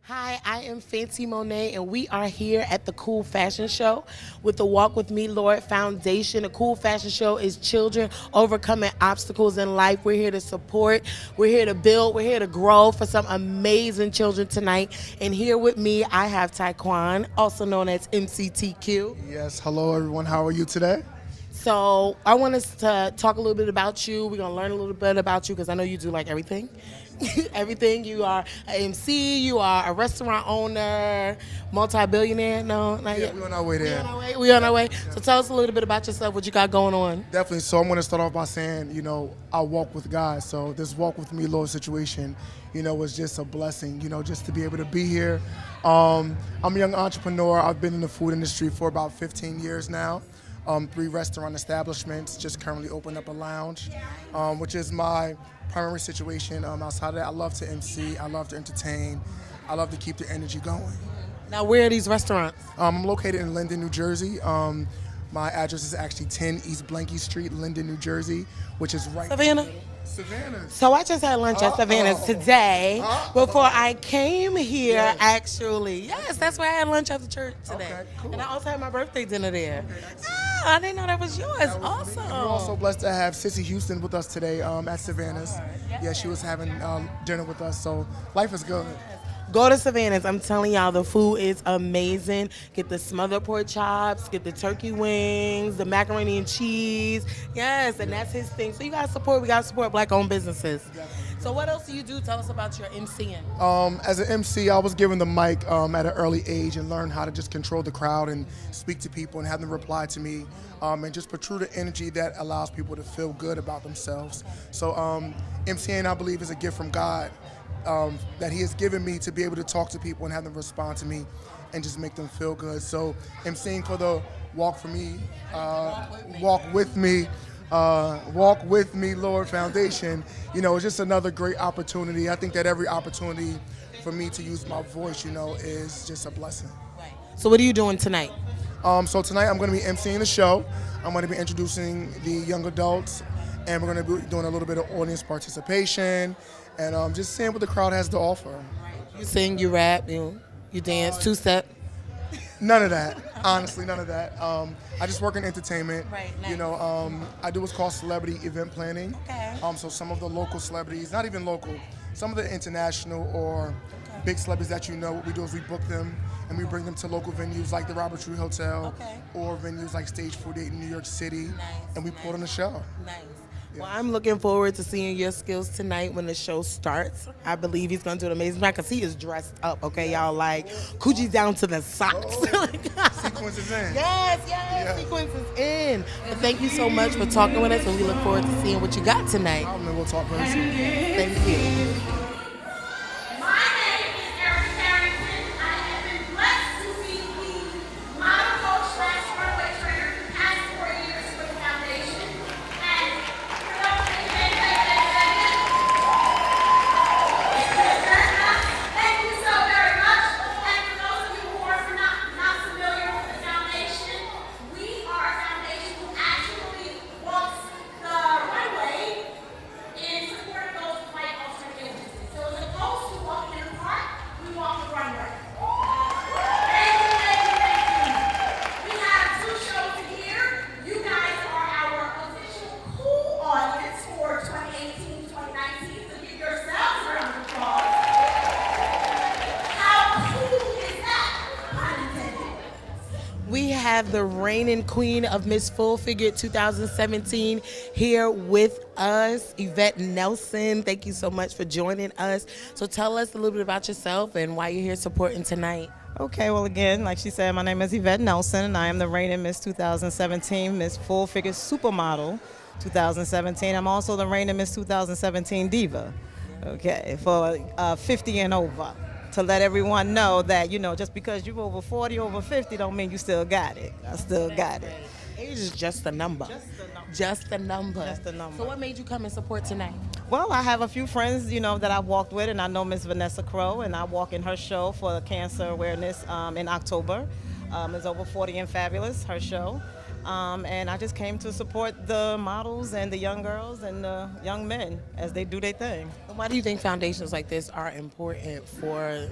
Hi, I am Fancey Mone't, and we are here at the Cool Fashion Show with the Walk With Me Lord Foundation. The Cool Fashion Show is children overcoming obstacles in life. We're here to support, we're here to build, we're here to grow for some amazing children tonight. And here with me, I have Tyquan, also known as MCTQ. Yes, hello everyone. How are you today? So I want us to talk a little bit about you. We're going to learn a little bit about you because I know you do like everything. Everything. You are an MC, you are a restaurant owner, multi-billionaire. No, not yet. We're on our way there. We on our way. So tell us a little bit about yourself, what you got going on. Definitely. So I'm going to start off by saying, I walk with God. So this Walk With Me Lord situation, was just a blessing, just to be able to be here. I'm a young entrepreneur. I've been in the food industry for about 15 years now. 3 restaurant establishments, just currently opened up a lounge, which is my primary situation. Outside of that, I love to MC, I love to entertain, I love to keep the energy going. Now, where are these restaurants? I'm located in Linden, New Jersey. My address is actually 10 East Blanky Street, Linden, New Jersey, which is right Savannah? Savannah. So I just had lunch at Savannah's today before I came here, actually. Yes, that's where I had lunch at the church today. Okay, cool. And I also had my birthday dinner there. I didn't know that was yours. Awesome. We're also blessed to have Sissy Houston with us today at Savannah's. Yeah, she was having dinner with us, so life is good. Go to Savannah's. I'm telling y'all, the food is amazing. Get the smothered pork chops, get the turkey wings, the macaroni and cheese. Yes, and that's his thing. So you gotta support. We gotta support Black-owned businesses. So what else do you do? Tell us about your MCing. As an MC, I was given the mic at an early age and learned how to just control the crowd and speak to people and have them reply to me, and just protrude the energy that allows people to feel good about themselves. So MCing, I believe, is a gift from God. That he has given me to be able to talk to people and have them respond to me and just make them feel good. So MCing for the Walk With Me Lord Foundation, it's just another great opportunity. I think that every opportunity for me to use my voice, is just a blessing. Right. So what are you doing tonight? So tonight I'm going to be emceeing the show. I'm going to be introducing the young adults, and we're going to be doing a little bit of audience participation and just seeing what the crowd has to offer. You sing, you rap, you dance, two-step. None of that. Honestly, none of that. I just work in entertainment. Right, nice. I do what's called celebrity event planning. Okay. So some of the local celebrities, not even local, some of the international or big celebrities that what we do is we book them and we bring them to local venues like the Robert Tree Hotel or venues like Stage 48 in New York City, and we put on a show. Nice. Well, I'm looking forward to seeing your skills tonight when the show starts. I believe he's going to do an amazing job because he is dressed up, okay, y'all? Like, coochie down to the socks. Sequence is in. Yes, sequence is in. But thank you so much for talking with us, and we look forward to seeing what you got tonight. We'll talk very soon. Thank you. My name is Carrington. I have been blessed to be the model coach / runway trainer for the past 4 years for the foundation. And thank you so very much. And for those of you who are not familiar with the foundation, we are a foundation who actually walks the runway in support of those with life alternative businesses. So as opposed to walking in the park, we walk the runway. Thank you, thank you, thank you. We have 2 shows here. You guys are our official cool audience for 2018-2019. So give yourselves a round of applause. How cool is that? Pun intended. We have the reigning queen of Miss Full Figure 2017 here with us, Yvette Nelson. Thank you so much for joining us. So tell us a little bit about yourself and why you're here supporting tonight. Okay, well, again, like she said, my name is Yvette Nelson, and I am the reigning Miss 2017, Miss Full Figure Supermodel 2017. I'm also the reigning Miss 2017 Diva, okay, for 50 and over. To let everyone know that, just because you're over 40, over 50, don't mean you still got it. I still got it. Age is just a number. Just a number. Just a number. So what made you come and support tonight? Well, I have a few friends, that I've walked with, and I know Miss Vanessa Crowe, and I walk in her show for cancer awareness in October. It's Over 40 and Fabulous, her show. And I just came to support the models and the young girls and the young men as they do their thing. Why do you think foundations like this are important for,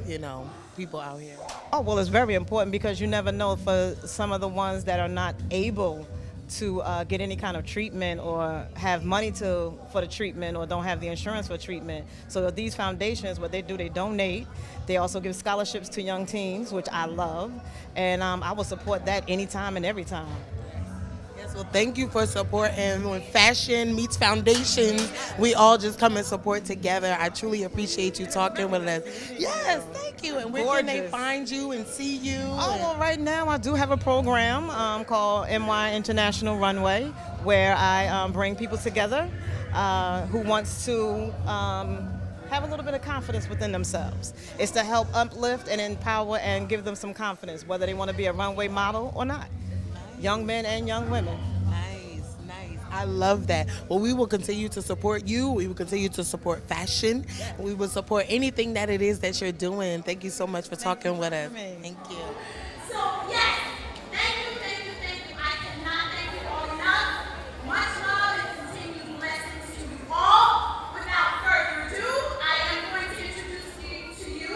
people out here? Oh, well, it's very important because you never know for some of the ones that are not able to get any kind of treatment or have money for the treatment or don't have the insurance for treatment. So these foundations, what they do, they donate. They also give scholarships to young teens, which I love. And I will support that anytime and every time. Yes, well, thank you for support. And when fashion meets foundations, we all just come and support together. I truly appreciate you talking with us. Yes, thank you. And where can they Gorgeous. find you and see you? Oh, well, right now I do have a program called MY International Runway, where I bring people together who wants to have a little bit of confidence within themselves. It's to help uplift and empower and give them some confidence, whether they want to be a runway model or not. Young men and young women. Nice, nice. I love that. Well, we will continue to support you. We will continue to support fashion. We will support anything that it is that you're doing. Thank you so much for talking with us. Thank you. So, yes, thank you. I cannot thank you all enough. Much love and continued blessings to you all. Without further ado, I am going to introduce to you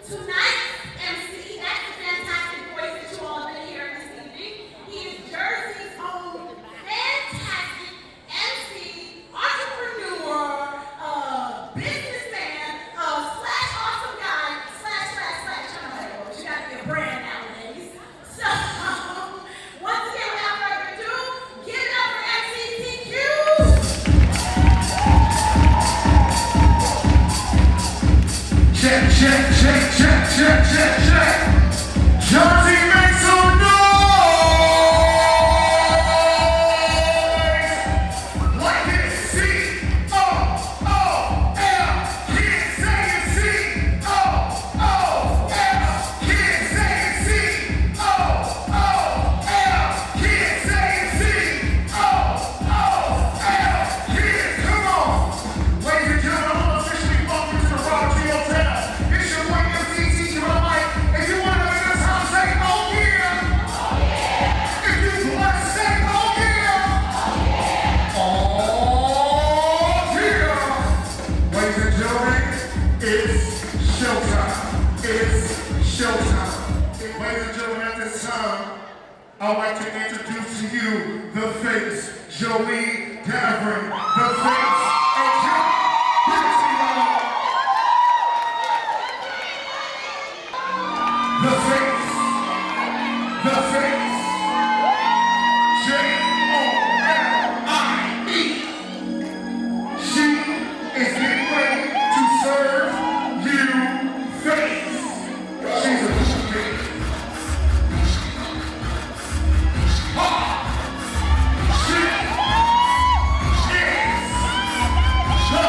tonight's MC. That's the fantastic voice that you all have been hearing this evening. He is Jersey's own fantastic MC, entrepreneur, businessman, slash awesome guy, slash. I'm like, oh, you gotta be a brand nowadays. So, once again, without further ado, give it up for MCTQ. Check. Jersey, make some noise! Like this, C.O.O.L. Kids saying C.O.O.L. Kids saying C.O.O.L. Kids saying C.O.O.L. Kids, come on! Ladies and gentlemen, I'm officially welcome to the Royalty Hotel. It's your boy MCTQ. If you want to make this house say, oh yeah! If you want to say, oh yeah! Oh yeah! Ladies and gentlemen, it's showtime. Ladies and gentlemen, at this time, I'd like to introduce to you the face, Jolie Amor, the face of Jolie. The face, Jolie. She is getting ready to serve you face. She's a bitch. She is the face.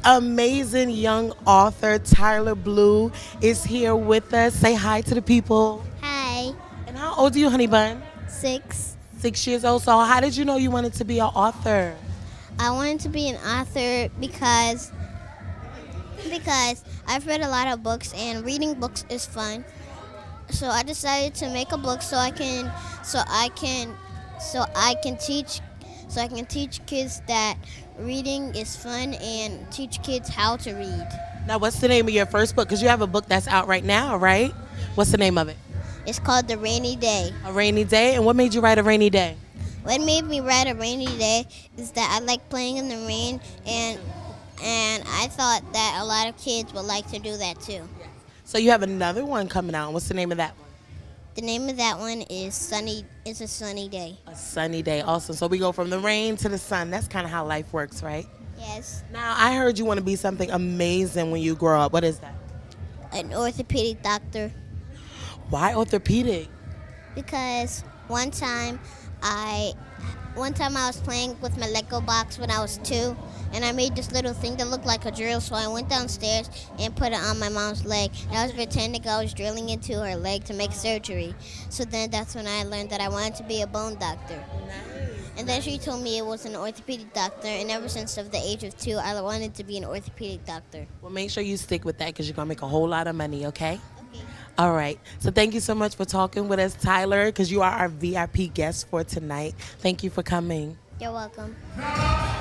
amazing young author Tyler Blue is here with us. Say hi to the people. Hi, And how old are you, honey bun? 6. 6 years old. So how did you know you wanted to be an author? I wanted to be an author because I've read a lot of books and reading books is fun. So I decided to make a book so I can teach kids that reading is fun and teach kids how to read. Now, what's the name of your first book? Because you have a book that's out right now, right? What's the name of it? It's called The Rainy Day. A Rainy Day. And what made you write A Rainy Day? What made me write A Rainy Day is that I like playing in the rain and I thought that a lot of kids would like to do that too. So you have another one coming out. What's the name of that one? The name of that one is It's a Sunny Day. A Sunny Day. Awesome. So we go from the rain to the sun. That's kind of how life works, right? Yes. Now, I heard you want to be something amazing when you grow up. What is that? An orthopedic doctor. Why orthopedic? Because one time I was playing with my Lego box when I was 2, and I made this little thing that looked like a drill, so I went downstairs and put it on my mom's leg, and I was pretending I was drilling into her leg to make surgery. So then that's when I learned that I wanted to be a bone doctor. And then she told me it was an orthopedic doctor, and ever since of the age of 2, I wanted to be an orthopedic doctor. Well, make sure you stick with that because you're going to make a whole lot of money, okay? Okay. All right. So thank you so much for talking with us, Tyler, because you are our VIP guest for tonight. Thank you for coming. You're welcome. My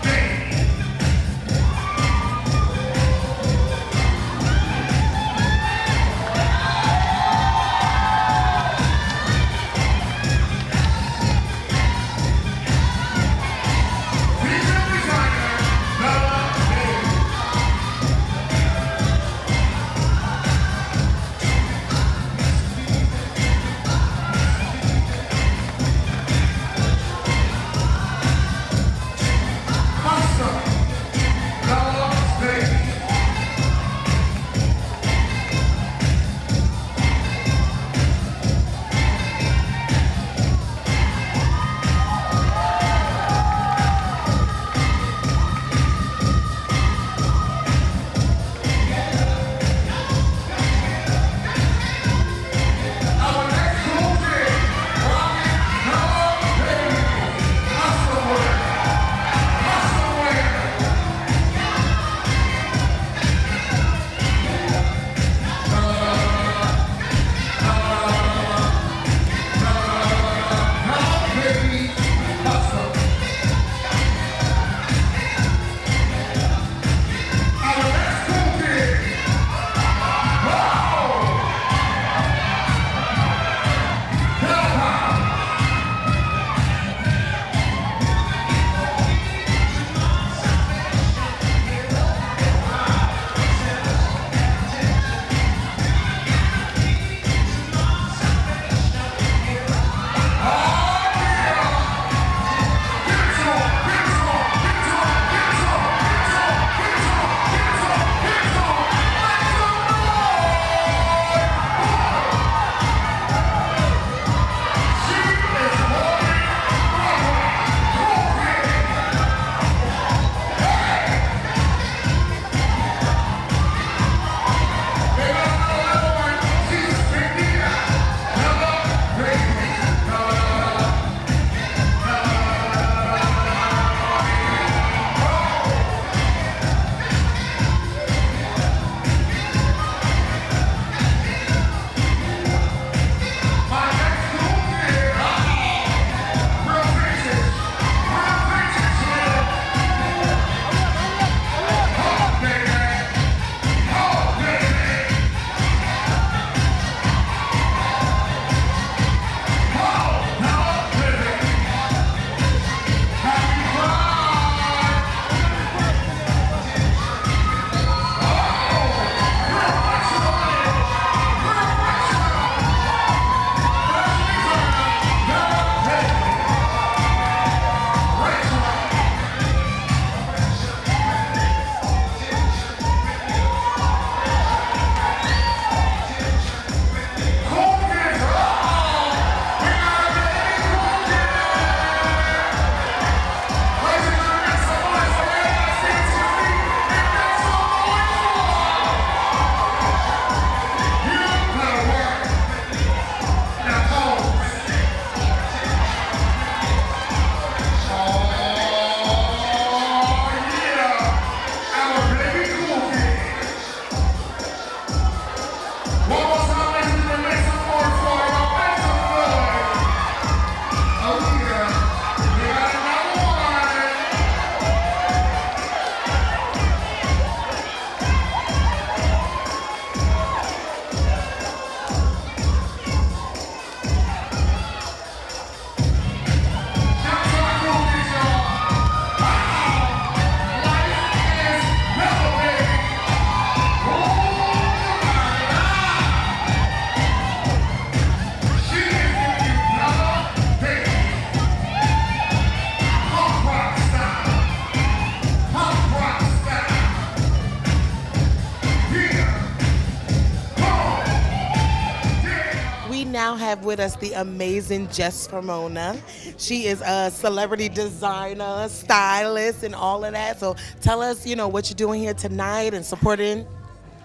now have with us the amazing Jess Raymona. She is a celebrity designer, stylist, and all of that. So tell us, what you're doing here tonight and supporting.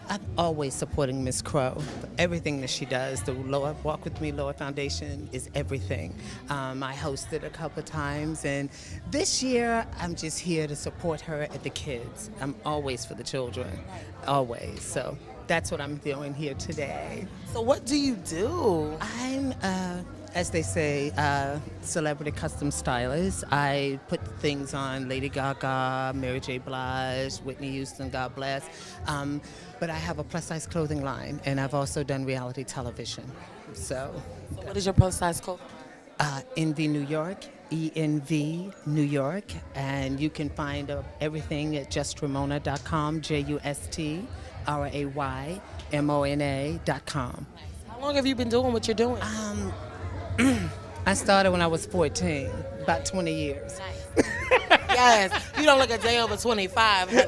I'm always supporting Miss Crowe. Everything that she does, the Walk With Me Lower Foundation is everything. I hosted a couple times, and this year I'm just here to support her and the kids. I'm always for the children, always. So that's what I'm doing here today. So what do you do? I'm, as they say, celebrity custom stylist. I put things on Lady Gaga, Mary J. Blige, Whitney Houston, God bless. But I have a plus-size clothing line, and I've also done reality television. So What is your plus-size clothing? Envy New York, ENV New York, and you can find everything at justraymona.com, JUSTRAYMONA.com. How long have you been doing what you're doing? I started when I was 14, about 20 years. Yes, you don't look a day over 25, honey.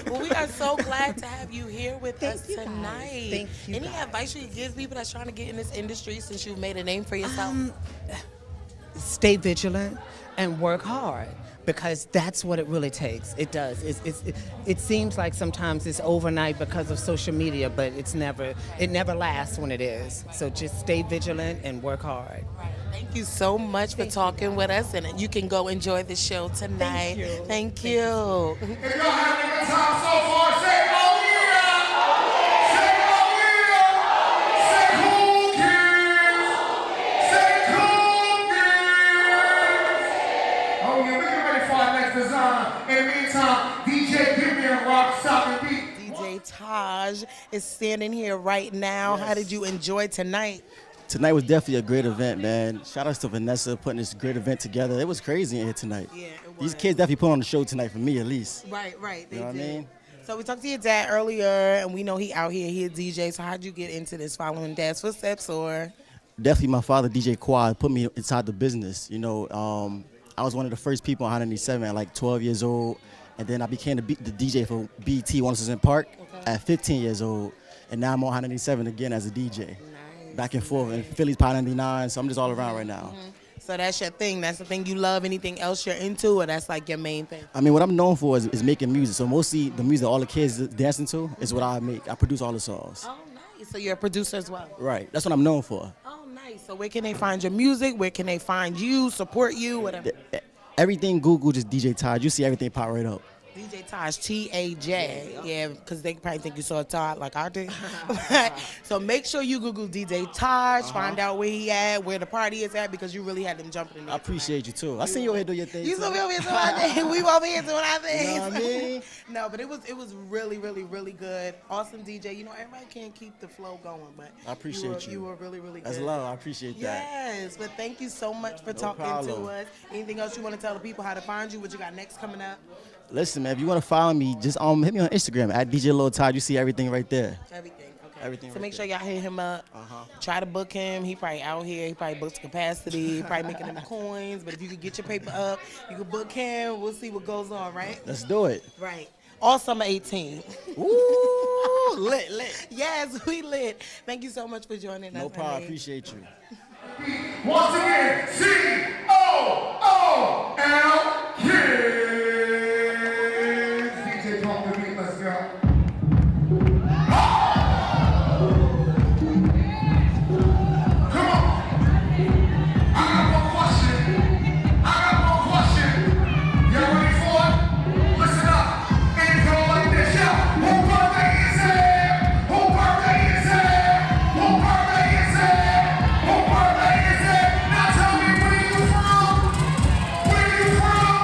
Well, we are so glad to have you here with us tonight. Thank you, Any guys. advice you could give people that's trying to get in this industry since you've made a name for yourself? Stay vigilant and work hard, because that's what it really takes. It does. It seems like sometimes it's overnight because of social media, but it never lasts when it is. So just stay vigilant and work hard. Thank you so much for talking with us, and you can go enjoy the show tonight. Thank you. If y'all having a good time so far, say oh yeah! Say oh yeah! Say cool kids! Say cool kids! Oh yeah, we get ready for our next designer. In the meantime, DJ, give me a rock, stop and beat. DjTaj is standing here right now. How did you enjoy tonight? Tonight was definitely a great event, man. Shout out to Vanessa putting this great event together. It was crazy in here tonight. Yeah, it was. These kids definitely put on the show tonight for me, at least. Right. They You know what I did. mean? So we talked to your dad earlier, and we know he out here. He a DJ. So how'd you get into this, following dad's footsteps, or? Definitely my father, DJ C.O.O.L.Down, put me inside the business. I was one of the first people on 187 at like 12 years old. And then I became the DJ for BT Once in Park at 15 years old. And now I'm on 187 again as a DJ. Back and forth, and Philly's Pie 99, so I'm just all around right now. So that's your thing. That's the thing you love. Anything else you're into, or that's like your main thing? I mean, what I'm known for is making music. So mostly the music all the kids dancing to is what I make. I produce all the songs. Oh, nice. So you're a producer as well? Right. That's what I'm known for. Oh, nice. So where can they find your music? Where can they find you, support you, whatever? Everything Google, just DjTaj. You see everything pop right up. DjTaj, T-A-J. Yeah, because they probably think you saw Todd like I did. So make sure you Google DjTaj, find out where he at, where the party is at, because you really had them jumping in there. I appreciate you too. I seen you over here do your thing. You too. still be over here doing our thing. We over here doing our thing. You know what I mean? No, but it was really, really, really good. Awesome DJ. Everybody can't keep the flow going, but I appreciate you were really, really good. That's love. I appreciate that. Yes, but thank you so much for talking problem. to us. Anything else you want to tell the people how to find you? What you got next coming up? Listen, man, if you want to follow me, just hit me on Instagram at DjLilTaj. You see everything right there. Everything. Okay. Everything So right make sure there. y'all hit him up. Try to book him. He probably out here. He probably booked capacity. He probably making them coins. But if you could get your paper up, you can book him. We'll see what goes on, right? Let's do it. Right. All summer 18. Ooh, lit. Yes, we lit. Thank you so much for joining us. No problem. honey. Appreciate you. Once again, C.O.O.L.L. Kids. DJ Pump the beat, let's go. Come on. I got one question. Y'all ready for it? Listen up. And it go like this, yo. Who birthday is it? Who birthday is it? Who birthday is it? Who birthday is it? Now tell me, where you from? Where you from?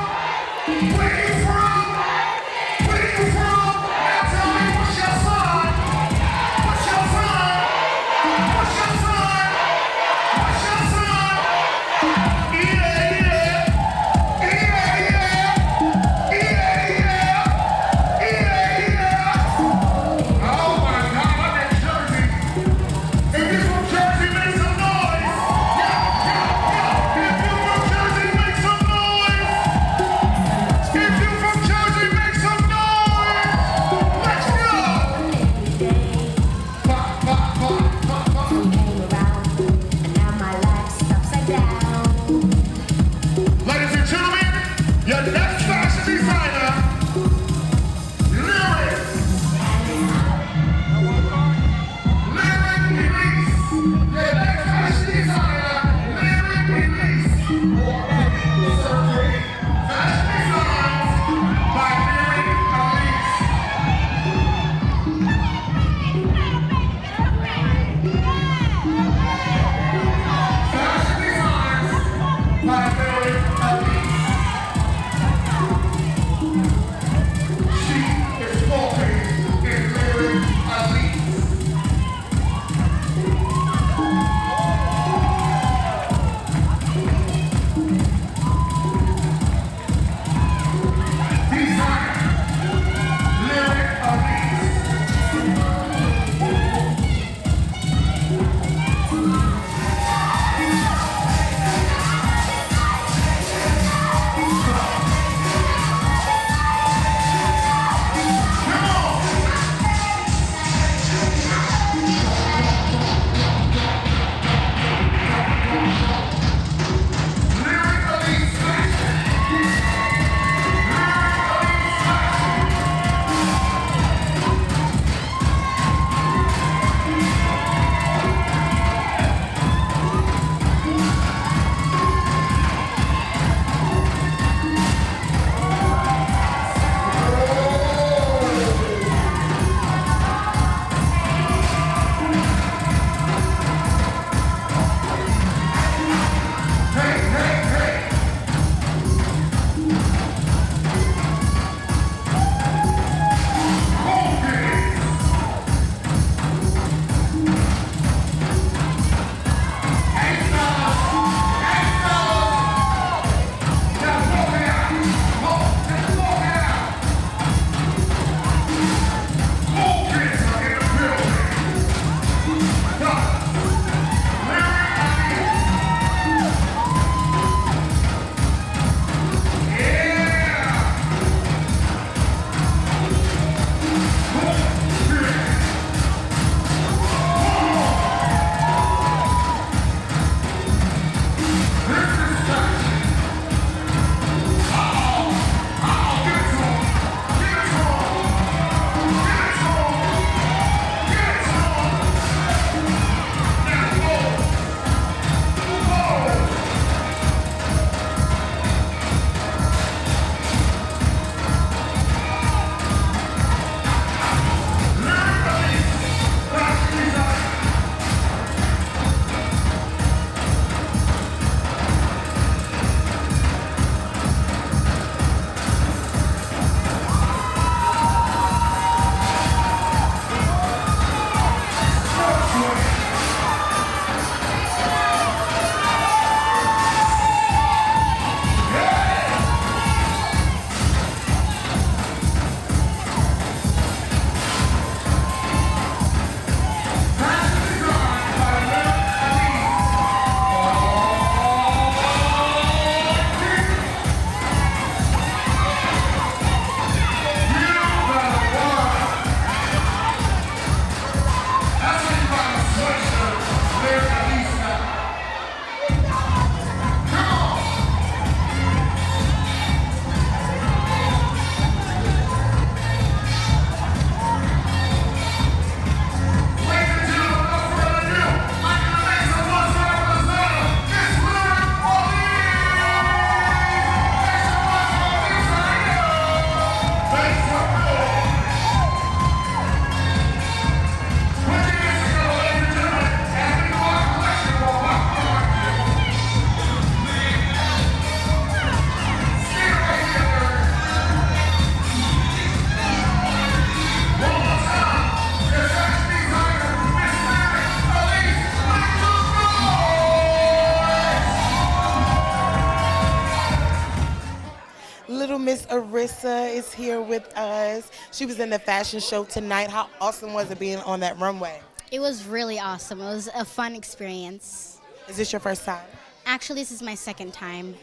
Little Miss Arissa is here with us. She was in the fashion show tonight. How awesome was it being on that runway? It was really awesome. It was a fun experience. Is this your first time? Actually, this is my second time.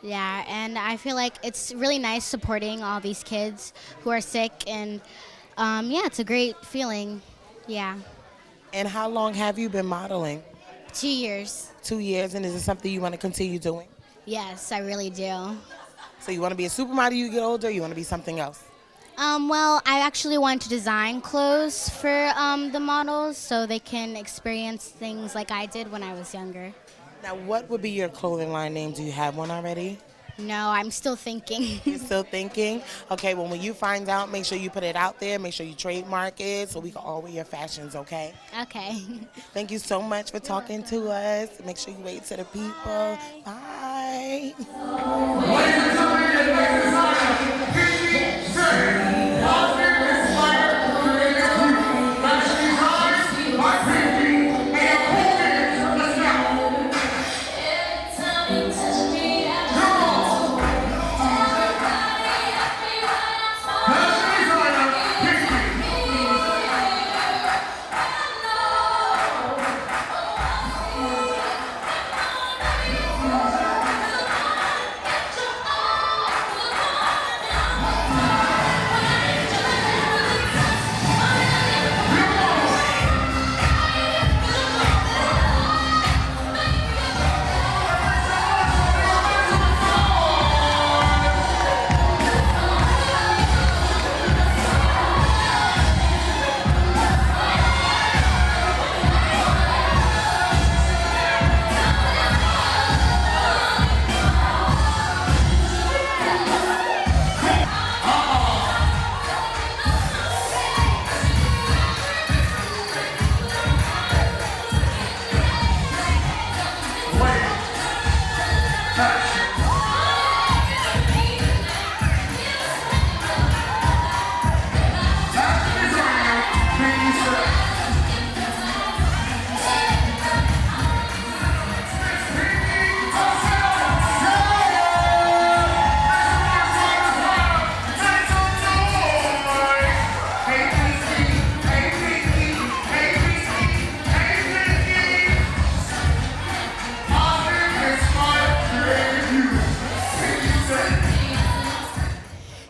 Yeah, and I feel like it's really nice supporting all these kids who are sick, and yeah, it's a great feeling. Yeah. And how long have you been modeling? 2 years. 2 years, and is it something you want to continue doing? Yes, I really do. So you want to be a supermodel you get older, or you want to be something else? Well, I actually wanted to design clothes for the models so they can experience things like I did when I was younger. Now, what would be your clothing line name? Do you have one already? No, I'm still thinking. You're still thinking? Okay, well, when you find out, make sure you put it out there. Make sure you trademark it so we can all wear your fashions, okay? Okay. Thank you so much for talking to us. Make sure you wave to the people. Bye.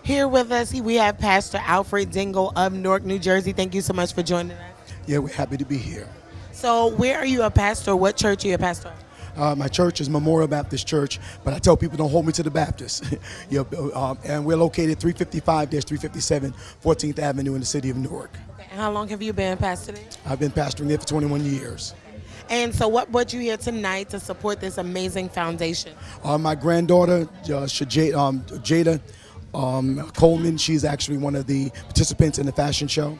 Here with us, we have Pastor Alfred Zingo of Newark, New Jersey. Thank you so much for joining us. Yeah, we're happy to be here. So where are you a pastor? What church are you a pastor? My church is Memorial Baptist Church, but I tell people don't hold me to the Baptist. And we're located 355-357 14th Avenue in the city of Newark. Okay. And how long have you been pastoring? I've been pastoring there for 21 years. And so what brought you here tonight to support this amazing foundation? My granddaughter, Jada Coleman, she's actually one of the participants in the fashion show.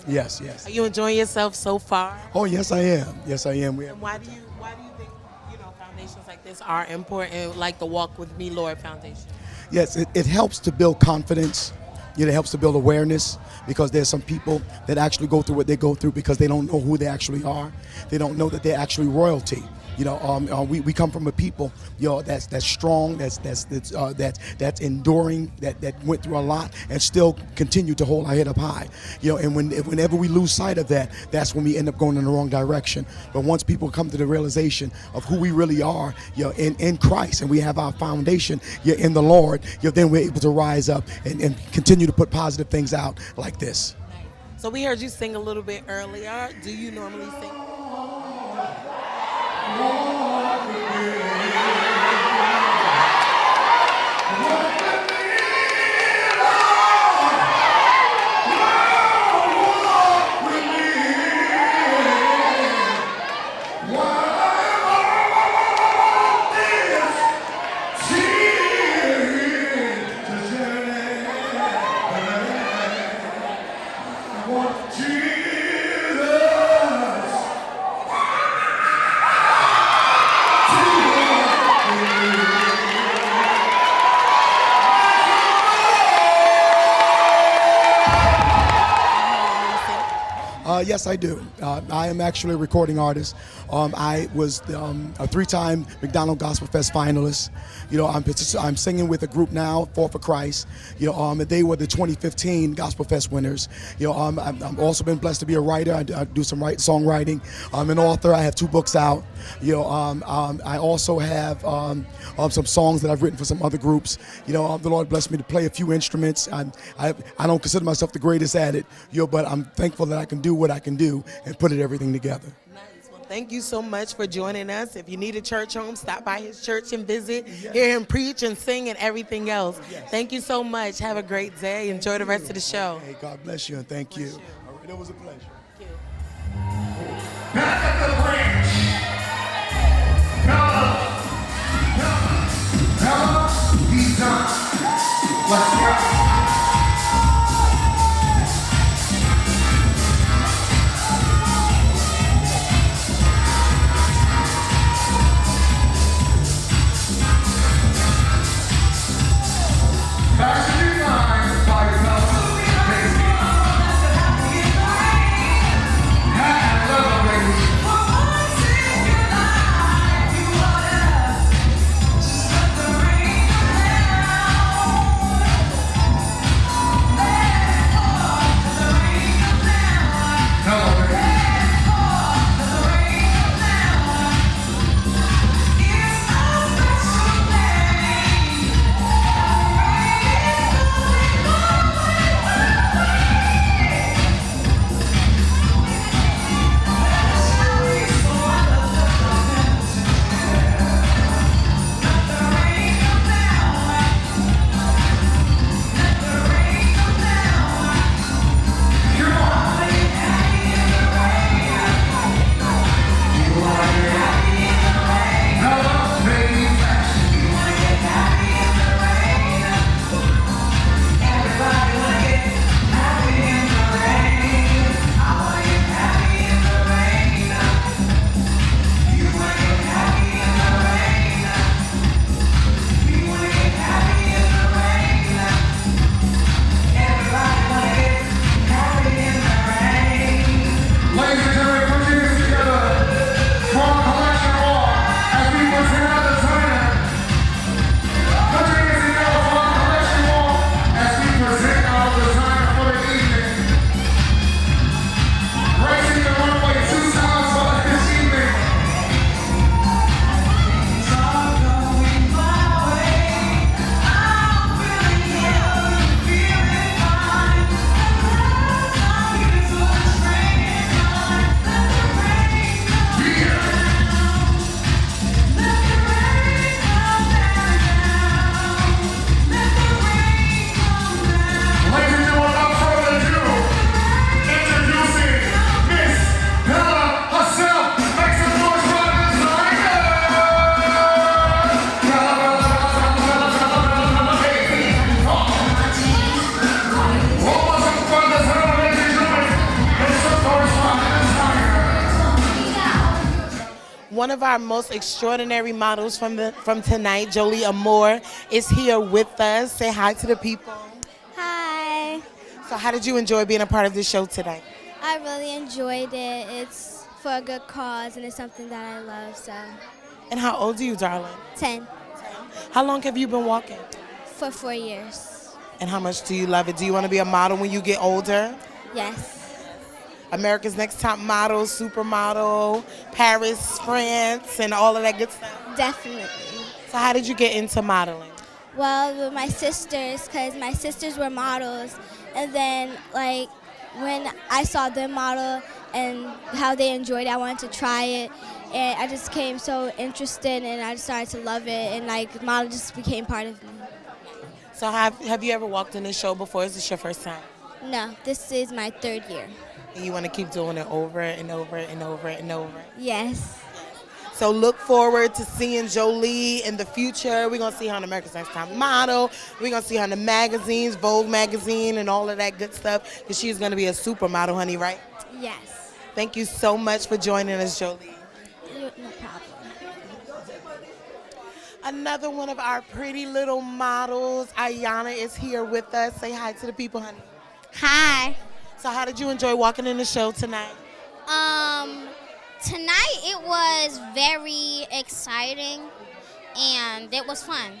Yes, yes. Are you enjoying yourself so far? Oh, yes, I am. Yes, I am. And why do you think, foundations like this are important, like the Walk With Me, Lord Foundation? Yes, it helps to build confidence. It helps to build awareness, because there's some people that actually go through what they go through because they don't know who they actually are. They don't know that they're actually royalty. We come from a people, that's strong, that's enduring, that went through a lot and still continue to hold our head up high. And whenever we lose sight of that, that's when we end up going in the wrong direction. But once people come to the realization of who we really are, in Christ, and we have our foundation, in the Lord, then we're able to rise up and continue to put positive things out like this. So we heard you sing a little bit earlier. Do you normally sing? Yes, I do. I am actually a recording artist. I was a 3-time McDonald Gospel Fest finalist. You know, I'm singing with a group now, Fall for Christ. You know, they were the 2015 Gospel Fest winners. You know, I've also been blessed to be a writer. I do some songwriting. I'm an author. I have 2 books out. You know, I also have some songs that I've written for some other groups. You know, the Lord blessed me to play a few instruments. I don't consider myself the greatest at it, you know, but I'm thankful that I can do what I can do and put everything together. Nice. Well, thank you so much for joining us. If you need a church home, stop by his church and visit, hear him preach and sing and everything else. Yes. Thank you so much. Have a great day. Enjoy the rest of the show. Hey, God bless you and thank you. All right, it was a pleasure. Thank you. Back at the branch. Bella, he's done. Let's go. Fashion design by yourself. One of our most extraordinary models from tonight, Jolie Amor, is here with us. Say hi to the people. Hi. So how did you enjoy being a part of this show today? I really enjoyed it. It's for a good cause and it's something that I love, so. And how old are you, darling? 10. How long have you been walking? For 4 years. And how much do you love it? Do you want to be a model when you get older? Yes. America's Next Top Model, Supermodel, Paris, France, and all of that good stuff? Definitely. So how did you get into modeling? Well, with my sisters, because my sisters were models. And then, like, when I saw them model, and how they enjoyed it. I wanted to try it, and I just became so interested, and I just started to love it, and like model just became part of me. So have you ever walked in this show before? Is this your first time? No, this is my 3rd year. And you want to keep doing it over and over and over and over? Yes. So look forward to seeing Jolie in the future. We're going to see her on America's Next Top Model. We're going to see her in the magazines, Vogue magazine, and all of that good stuff. Because she's going to be a supermodel, honey, right? Yes. Thank you so much for joining us, Jolie. No problem. Another one of our pretty little models, Ayana, is here with us. Say hi to the people, honey. Hi. So how did you enjoy walking in the show tonight? Tonight it was very exciting and it was fun.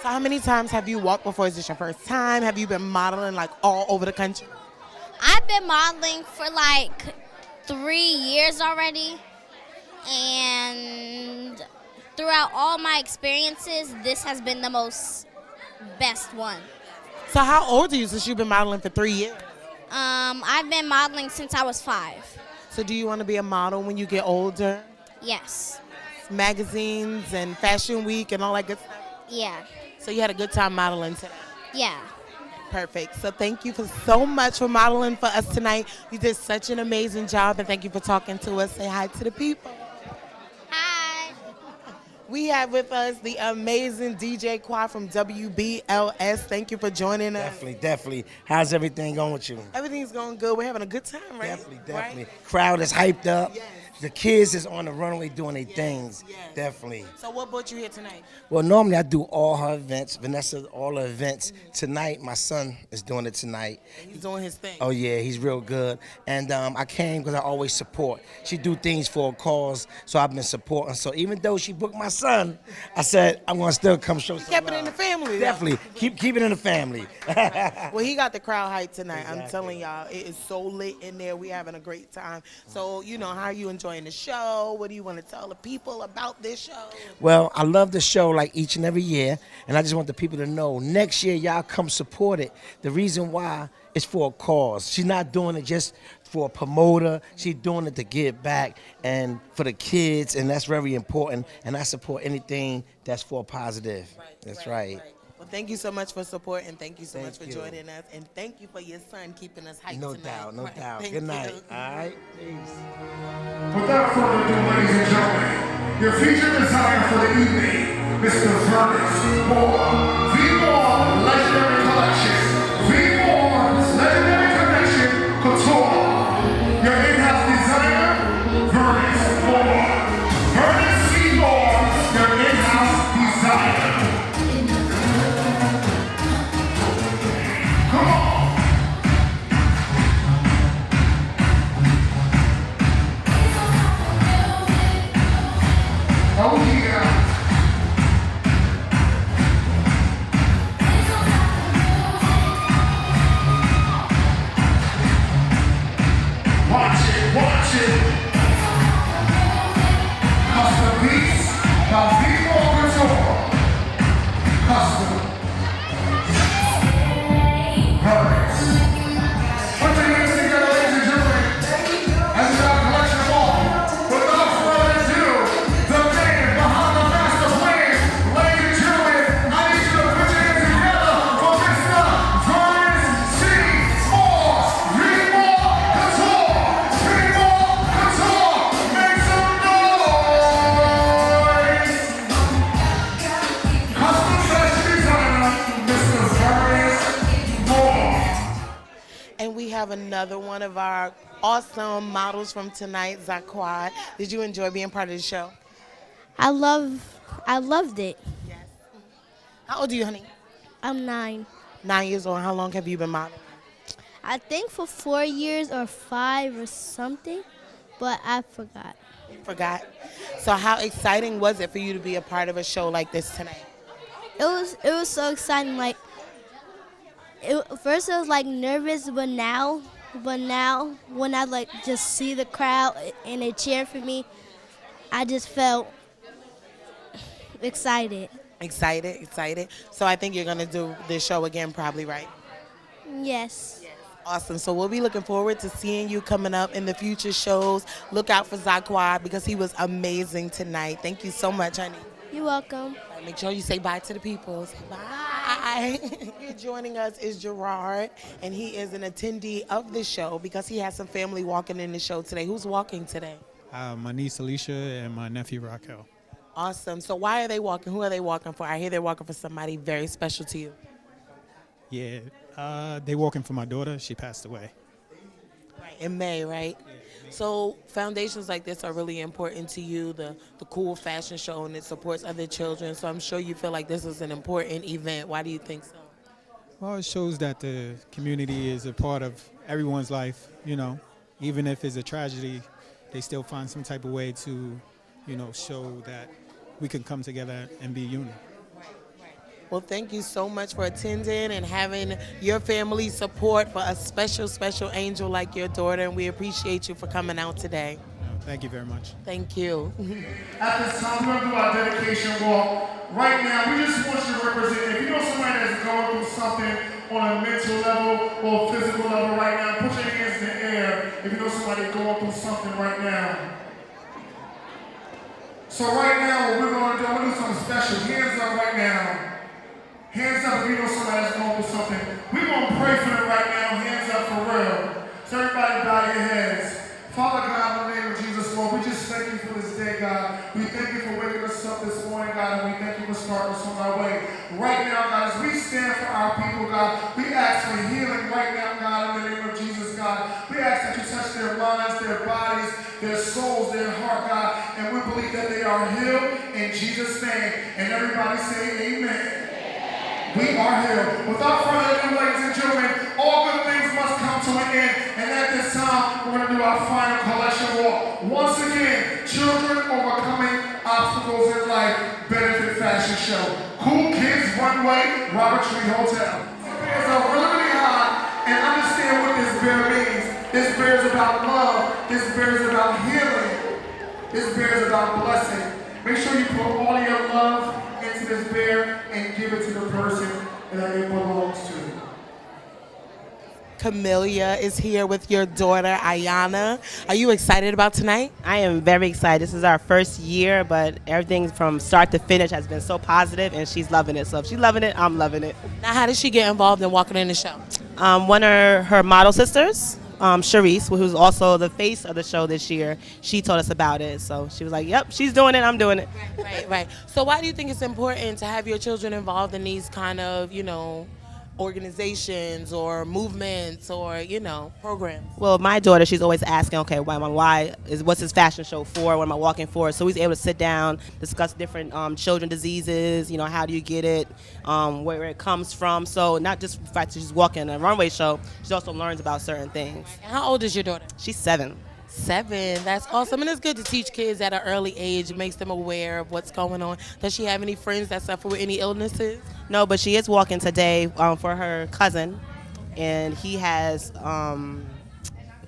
So how many times have you walked before? Is this your first time? Have you been modeling like all over the country? I've been modeling for like 3 years already, and throughout all my experiences, this has been the best one. So how old are you since you've been modeling for 3 years? I've been modeling since I was 5. So do you want to be a model when you get older? Yes. Magazines and Fashion Week and all that good stuff? Yeah. So you had a good time modeling today? Yeah. Perfect. So thank you so much for modeling for us tonight. You did such an amazing job, and thank you for talking to us. Say hi to the people. Hi. We have with us the amazing DjTaj from WBLS. Thank you for joining us. Definitely. How's everything going with you? Everything's going good. We're having a good time, right? Definitely. Right? Crowd is hyped up. Yes. The kids is on the runway doing their things. Yes. Definitely. So what brought you here tonight? Well, normally I do all her events. Vanessa, all her events. Tonight, my son is doing it tonight. He's doing his thing. Oh, yeah, he's real good. And I came because I always support. She do things for a cause, so I've been supporting. So even though she booked my son, I said, I'm going to still come show some Kept it love. in the family. Definitely. Keep it in the family. Well, he got the crowd hyped tonight. Exactly. I'm telling y'all, it is so lit in there. We having a great time. So, how are you enjoying the show? What do you want to tell the people about this show? Well, I love the show like each and every year, and I just want the people to know next year y'all come support it. The reason why is for a cause. She's not doing it just for a promoter. She's doing it to give back and for the kids, and that's very important. And I support anything that's for positive. That's right. Well, thank you so much for support, and thank you so much for you. joining us. And thank you for your son keeping us hyped No tonight. doubt, no Right. doubt. Thank Good you. night. All right. Peace. Without further ado, ladies and gentlemen, your featured designer for the evening, Mr. Vernest Moore. V-More Legendary Collection. V-More Legendary Collection Couture. Your in-house designer, Vernest Moore. Vernest V-More, your in-house designer. Come on. Oh yeah. Watch it. Custom beats by V-More Couture. Custom. Vernest. Put your hands together, ladies and gentlemen. As we got a collection of all. Without further ado, the man behind the master plan. Ladies and gentlemen, I need you to put your hands together for Mr. Vernest Moore. V-More Couture. V-More Couture. Make some noise. Custom fashion designer, Mr. Vernest Moore. And we have another one of our awesome models from tonight, C.O.O.L.Down. Did you enjoy being part of the show? I loved it. Yes. How old are you, honey? I'm 9. 9 years old. How long have you been modeling? I think for 4 years or 5 or something, but I forgot. Forgot. So how exciting was it for you to be a part of a show like this tonight? It was so exciting. Like first I was like nervous, but now when I like just see the crowd and they cheer for me, I just felt excited. Excited. So I think you're going to do this show again probably, right? Yes. Awesome. So we'll be looking forward to seeing you coming up in the future shows. Look out for Zaquad because he was amazing tonight. Thank you so much, honey. You're welcome. Make sure you say bye to the people. Say bye. Here joining us is Gerard, and he is an attendee of the show because he has some family walking in the show today. Who's walking today? My niece Alicia and my nephew Raquel. Awesome. So why are they walking? Who are they walking for? I hear they're walking for somebody very special to you. Yeah, they walking for my daughter. She passed away. Right, in May, right? So foundations like this are really important to you, the cool fashion show, and it supports other children. So I'm sure you feel like this is an important event. Why do you think so? Well, it shows that the community is a part of everyone's life, you know. Even if it's a tragedy, they still find some type of way to, you know, show that we can come together and be unity. Well, thank you so much for attending and having your family support for a special, special angel like your daughter, and we appreciate you for coming out today. Thank you very much. Thank you. At this time, we're going to do our dedication walk. Right now, we just want you to represent. If you know somebody that's going through something on a mental level or physical level right now, put your hands in the air if you know somebody going through something right now. So right now, what we're going to do, I'm going to do something special. Hands up right now. Hands up if you know somebody that's going through something. We're going to pray for them right now. Hands up for real. So everybody bow your heads. Father God, in the name of Jesus, Lord, we just thank you for this day, God. We thank you for waking us up this morning, God, and we thank you for starting us on our way. Right now, God, as we stand for our people, God, we ask for healing right now, God, in the name of Jesus, God. We ask that you touch their minds, their bodies, their souls, their heart, God, and we believe that they are healed in Jesus' name. And everybody say amen. We are healed. Without further ado, ladies and gentlemen, all good things must come to an end. And at this time, we're going to do our final collection walk. Once again, Children Overcoming Obstacles in Life Benefit Fashion Show. Cool Kids Runway, Robert Tree Hotel. Bears are really high and understand what this bear means. This bear is about love. This bear is about healing. This bear is about blessing. Make sure you put all your love into this bear and give it to the person that it belongs to. Camellia is here with your daughter, Ayana. Are you excited about tonight? I am very excited. This is our first year, but everything from start to finish has been so positive, and she's loving it. So if she's loving it, I'm loving it. Now, how did she get involved in walking in the show? One of her model sisters, Sharice, who's also the face of the show this year, she told us about it. So she was like, yep, she's doing it, I'm doing it. Right. So why do you think it's important to have your children involved in these kind of, organizations or movements or, programs? Well, my daughter, she's always asking, okay, what's this fashion show for? What am I walking for? So he's able to sit down, discuss different children diseases, how do you get it, where it comes from. So not just the fact that she's walking a runway show, she also learns about certain things. And how old is your daughter? She's 7. 7, that's awesome. And it's good to teach kids at an early age. It makes them aware of what's going on. Does she have any friends that suffer with any illnesses? No, but she is walking today for her cousin, and he has,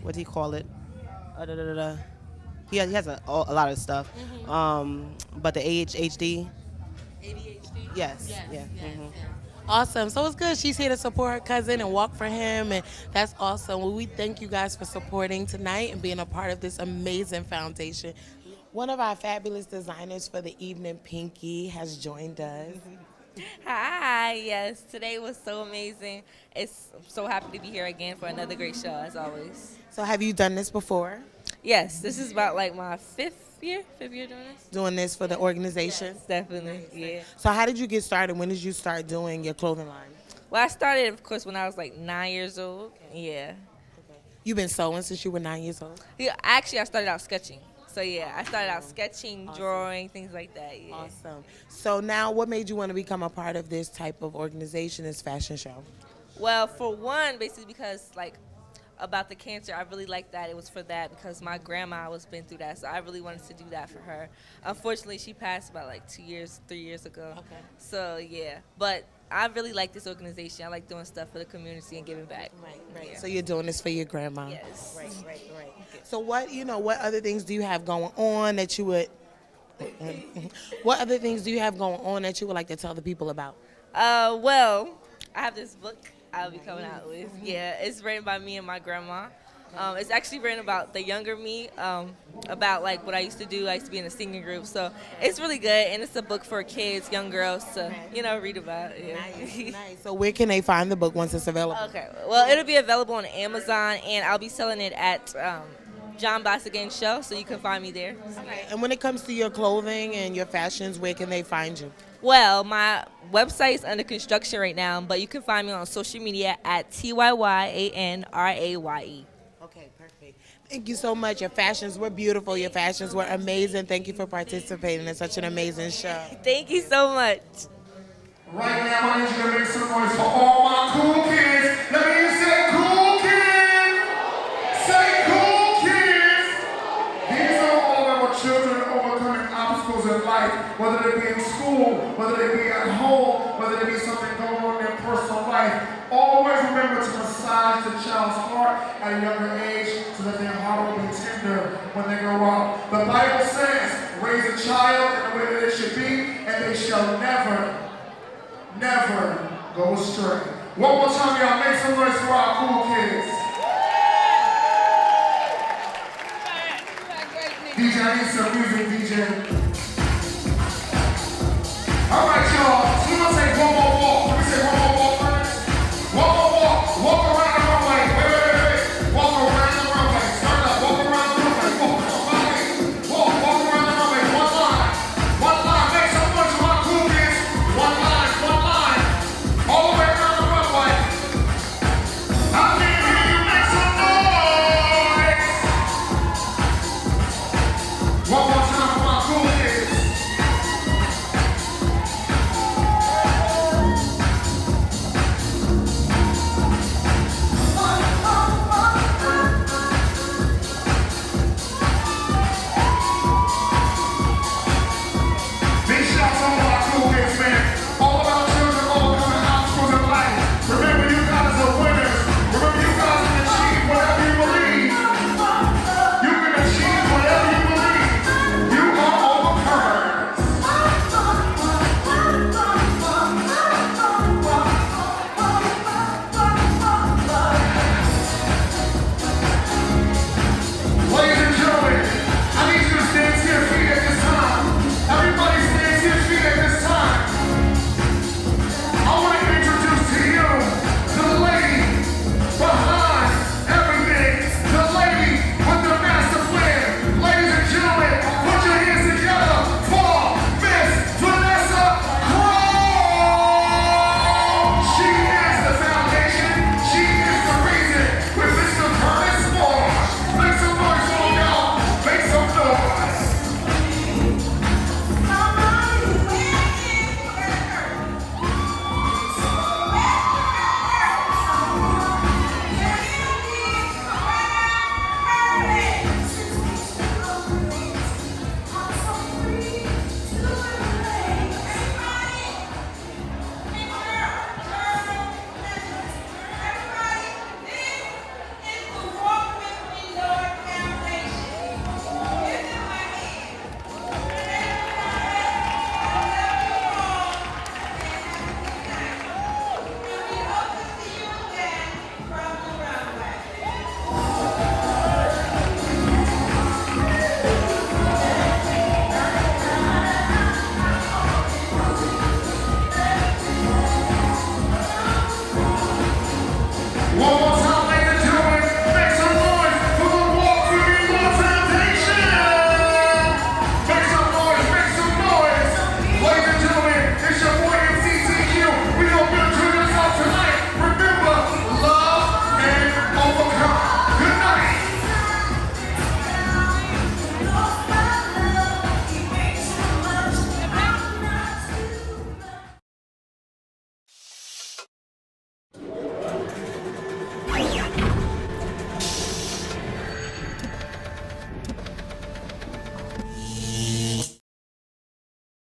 what do you call it? He has a lot of stuff, but the ADHD. ADHD? Yes. Awesome. So it's good. She's here to support her cousin and walk for him, and that's awesome. Well, we thank you guys for supporting tonight and being a part of this amazing foundation. One of our fabulous designers for the evening, Pinky, has joined us. Hi, yes, today was so amazing. I'm so happy to be here again for another great show, as always. So have you done this before? Yes, this is about like my fifth year doing this. Doing this for the organization? Yes, definitely, yeah. So how did you get started? When did you start doing your clothing line? Well, I started, of course, when I was like 9 years old, yeah. You've been sewing since you were 9 years old? Yeah, actually, I started out sketching. So, yeah, I started out sketching, drawing, things like that, yeah. Awesome. So now what made you want to become a part of this type of organization, this fashion show? Well, for one, basically because, about the cancer, I really liked that it was for that because my grandma was been through that, so I really wanted to do that for her. Unfortunately, she passed about 3 years ago. Okay. So, yeah. But I really like this organization. I like doing stuff for the community and giving back. Right. Yeah. So you're doing this for your grandma? Yes. Right. So what other things do you have going on that you would what other things do you have going on that you would like to tell the people about? Well, I have this book I'll be coming out with. Yeah, it's written by me and my grandma. It's actually written about the younger me, about like what I used to do. I used to be in a singing group, so it's really good, and it's a book for kids, young girls to read about. Yeah. Nice. So where can they find the book once it's available? Okay, well it'll be available on Amazon, and I'll be selling it at John Boss Again Show, so you can find me there. Okay. And when it comes to your clothing and your fashions, where can they find you? Well, my website is under construction right now, but you can find me on social media at TYYANRAYE. Okay, perfect. Thank you so much. Your fashions were beautiful. Your fashions were amazing. Thank you for participating in such an amazing show. Thank you so much. Right now, I need you to make some noise for all my cool kids. Let me hear you say cool kids. Say cool kids. These are all of our children overcoming obstacles in life, whether they be in school, whether they be at home, whether they be something going on in their personal life. Always remember to massage the child's heart at a younger age so that their heart will be tender when they grow up. The Bible says, raise a child in the way that they should be, and they shall never go astray. One more time, y'all, make some noise for our cool kids. DJ, I need some music, DJ.